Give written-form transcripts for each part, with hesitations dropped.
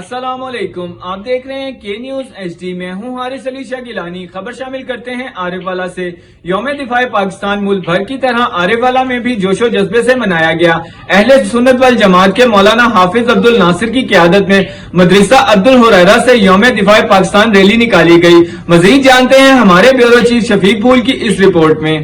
السلام علیکم، آپ دیکھ رہے ہیں کے نیوز ایچ ڈی۔ میں ہوں حارث علی شاہ گیلانی۔ خبر شامل کرتے ہیں عارف والا سے۔ یوم دفاع پاکستان ملک بھر کی طرح عارف والا میں بھی جوش و جذبے سے منایا گیا۔ اہل سنت والجماعت کے مولانا حافظ عبد الناصر کی قیادت میں مدرسہ عبد الحریرہ سے یوم دفاع پاکستان ریلی نکالی گئی۔ مزید جانتے ہیں ہمارے بیورو چیف شفیق پھول کی اس رپورٹ میں۔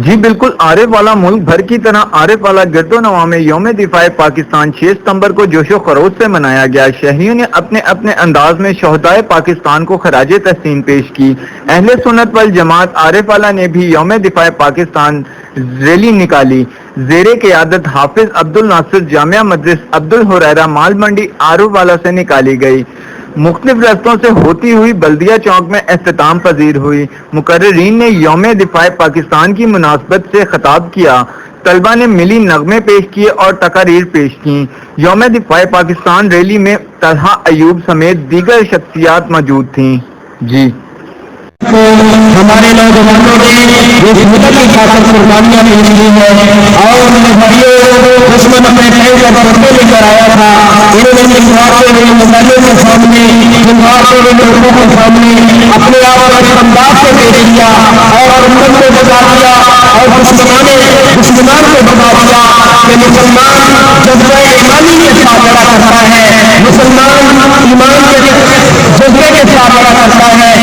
جی بالکل، عارف والا ملک بھر کی طرح عارف والا گرد و نواح میں یوم دفاع پاکستان 6 ستمبر کو جوش و خروش سے منایا گیا۔ شہریوں نے اپنے اپنے انداز میں شہدائے پاکستان کو خراج تحسین پیش کی۔ اہل سنت والجماعت عارف والا نے بھی یوم دفاع پاکستان ریلی نکالی۔ زیر قیادت حافظ عبد الناصر جامعہ مدرسہ عبد الحریرہ مال منڈی عارف والا سے نکالی گئی۔ مختلف رستوں سے ہوتی ہوئی بلدیہ چوک میں اختتام پذیر ہوئی۔ مقررین نے یوم دفاع پاکستان کی مناسبت سے خطاب کیا۔ طلبہ نے ملی نغمے پیش کیے اور تقاریر پیش کیں۔ یوم دفاع پاکستان ریلی میں طلحہ ایوب سمیت دیگر شخصیات موجود تھیں۔ جی ہمارے نوجوانوں نے اس ملک کی خاطر قربانیاں پیش کی ہیں اور دشمن اپنے ٹینک اور بمبے لے کر آیا تھا، انہوں نے مسلمانوں کے مسائلوں کے سامنے، مسلمانوں کے لوگوں کے سامنے اپنے آپ کو اس انداز سے پیش کیا اور امت کو بتا دیا اور مسلمان کو بتا دیا کہ مسلمان جذبہ ایمانی کے ساتھ لڑا کرتا ہے، مسلمان ایمان کے جذبے کے ساتھ لڑا کرتا ہے۔